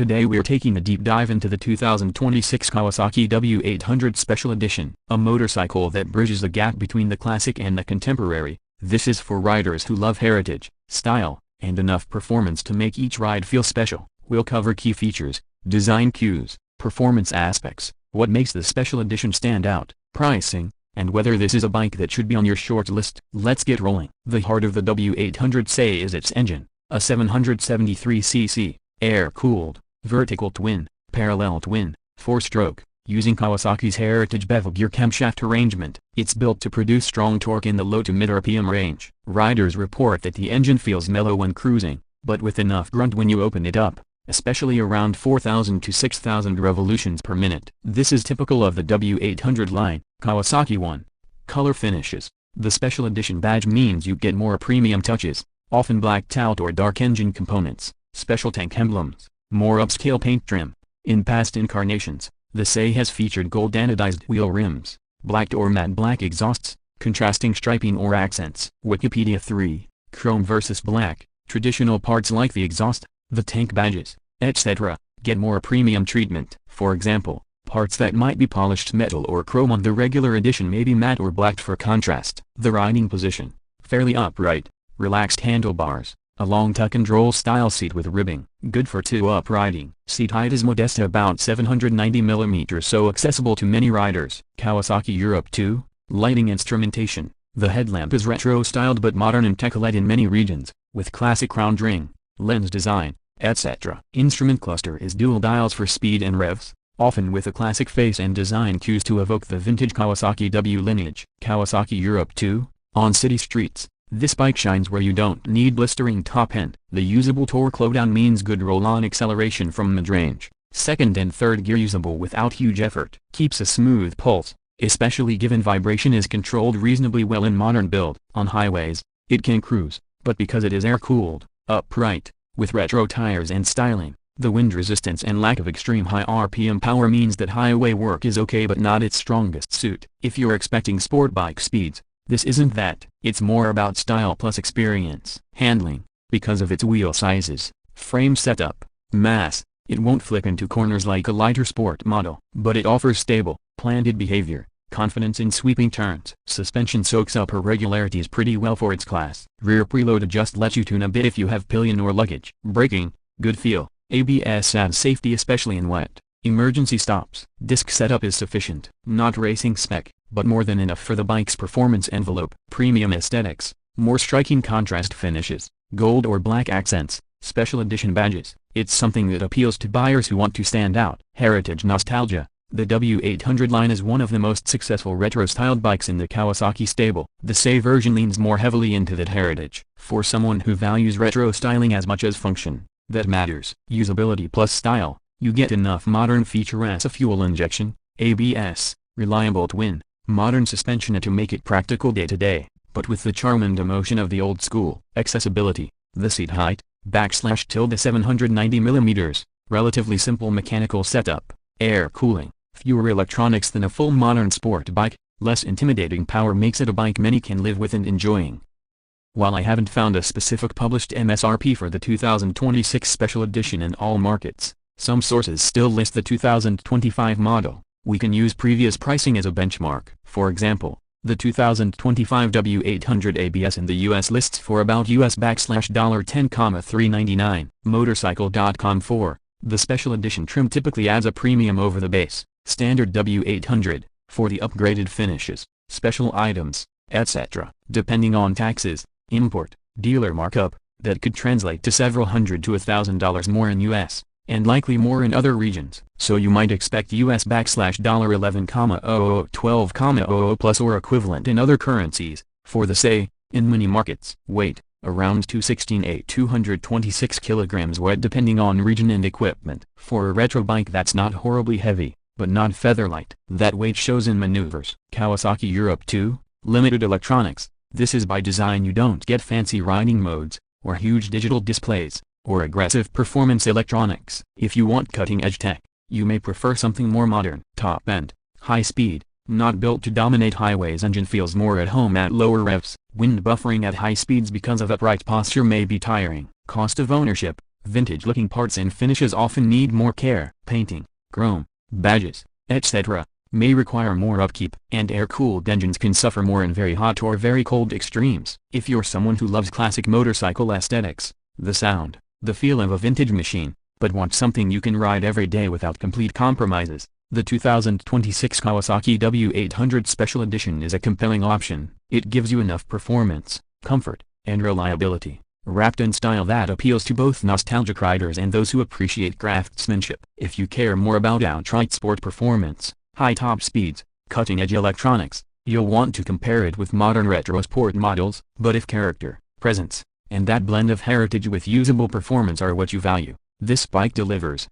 Today we're taking a deep dive into the 2026 Kawasaki W800 Special Edition, a motorcycle that bridges the gap between the classic and the contemporary. This is for riders who love heritage, style, and enough performance to make each ride feel special. We'll cover key features, design cues, performance aspects, what makes the Special Edition stand out, pricing, and whether this is a bike that should be on your short list. Let's get rolling. The heart of the W800 SE is its engine, a 773cc, air-cooled, vertical twin, parallel twin, 4-stroke, using Kawasaki's heritage bevel gear camshaft arrangement. It's built to produce strong torque in the low to mid-RPM range. Riders report that the engine feels mellow when cruising, but with enough grunt when you open it up, especially around 4,000 to 6,000 revolutions per minute. This is typical of the W800 line. Kawasaki 1. Color finishes. The Special Edition badge means you get more premium touches, often blacked out or dark engine components, special tank emblems, more upscale paint trim. In past incarnations, the SE has featured gold anodized wheel rims, blacked or matte black exhausts, contrasting striping or accents. Wikipedia 3. Chrome versus black. Traditional parts like the exhaust, the tank badges, etc., get more premium treatment. For example, parts that might be polished metal or chrome on the regular edition may be matte or blacked for contrast. The riding position, fairly upright, relaxed handlebars, a long tuck-and-roll style seat with ribbing, good for two-up riding. Seat height is modest, about 790 mm, so accessible to many riders. Kawasaki Europe 2. Lighting instrumentation. The headlamp is retro-styled but modern and tech-led in many regions, with classic round ring, lens design, etc. Instrument cluster is dual dials for speed and revs, often with a classic face and design cues to evoke the vintage Kawasaki W lineage. Kawasaki Europe 2. On city streets, this bike shines where you don't need blistering top end. The usable torque lowdown means good roll-on acceleration from mid-range. Second and third gear usable without huge effort. Keeps a smooth pulse, especially given vibration is controlled reasonably well in modern build. On highways, it can cruise, but because it is air-cooled, upright, with retro tires and styling, the wind resistance and lack of extreme high RPM power means that highway work is okay but not its strongest suit. If you're expecting sport bike speeds, this isn't that. It's more about style plus experience. Handling. Because of its wheel sizes, frame setup, mass, it won't flip into corners like a lighter sport model, but it offers stable, planted behavior, confidence in sweeping turns. Suspension soaks up irregularities pretty well for its class. Rear preload adjust lets you tune a bit if you have pillion or luggage. Braking, good feel. ABS adds safety especially in wet. Emergency stops. Disc setup is sufficient. Not racing spec, but more than enough for the bike's performance envelope. Premium aesthetics, more striking contrast finishes, gold or black accents, Special Edition badges. It's something that appeals to buyers who want to stand out. Heritage nostalgia. The W800 line is one of the most successful retro-styled bikes in the Kawasaki stable. The SE version leans more heavily into that heritage. For someone who values retro styling as much as function, that matters. Usability plus style. You get enough modern feature as a fuel injection, ABS, reliable twin, modern suspension to make it practical day-to-day, but with the charm and emotion of the old school. Accessibility. The seat height, / 790 mm, relatively simple mechanical setup, air cooling, fewer electronics than a full modern sport bike, less intimidating power makes it a bike many can live with and enjoying. While I haven't found a specific published MSRP for the 2026 Special Edition in all markets, some sources still list the 2025 model. We can use previous pricing as a benchmark. For example, the 2025 W800 ABS in the US lists for about $10,399. Motorcycle.com 4. The Special Edition trim typically adds a premium over the base, standard W800, for the upgraded finishes, special items, etc. Depending on taxes, import, dealer markup, that could translate to several hundred to $1,000 more in US, and likely more in other regions. So you might expect US $11,000, 12,000 plus or equivalent in other currencies, for the SE, in many markets. Weight, around 216 226 kilograms weight depending on region and equipment. For a retro bike that's not horribly heavy, but not featherlight. That weight shows in maneuvers. Kawasaki Europe 2, limited electronics. This is by design. You don't get fancy riding modes, or huge digital displays, or aggressive performance electronics. If you want cutting-edge tech, you may prefer something more modern. Top-end, high-speed, not built to dominate highways. Engine feels more at home at lower revs. Wind buffering at high speeds because of upright posture may be tiring. Cost of ownership, Vintage-looking parts and finishes often need more care. Painting, chrome, badges, etc. may require more upkeep, and air-cooled engines can suffer more in very hot or very cold extremes. If you're someone who loves classic motorcycle aesthetics, the sound, the feel of a vintage machine, but want something you can ride every day without complete compromises, the 2026 Kawasaki W800 Special Edition is a compelling option. It gives you enough performance, comfort, and reliability, wrapped in style that appeals to both nostalgic riders and those who appreciate craftsmanship. If you care more about outright sport performance, high top speeds, cutting-edge electronics, you'll want to compare it with modern retro sport models. But if character, presence, and that blend of heritage with usable performance are what you value, this bike delivers.